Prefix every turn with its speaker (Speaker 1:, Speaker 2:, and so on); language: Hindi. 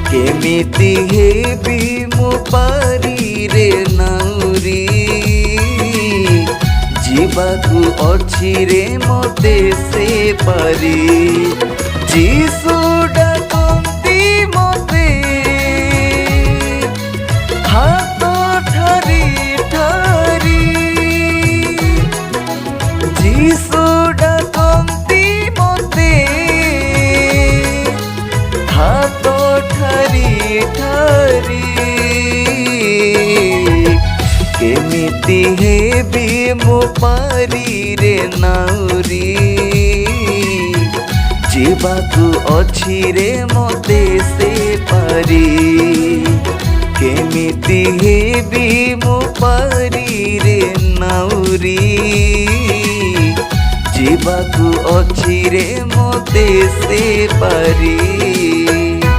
Speaker 1: केमिति हेबी मु पारी रे नाउरी जीवाकू अछि रे मते से पारी जीसु डाकंती मते हाथ ठारी ठारी जीसु डाकंती मते हाथ ठारी ठारी केमिति हेबी मु पारी रे नाउरी जीवाकू अछि रे मते से पारी केमिति हेबी मु पारी रे नाउरी जीवाकू अछि रे मते से पारी।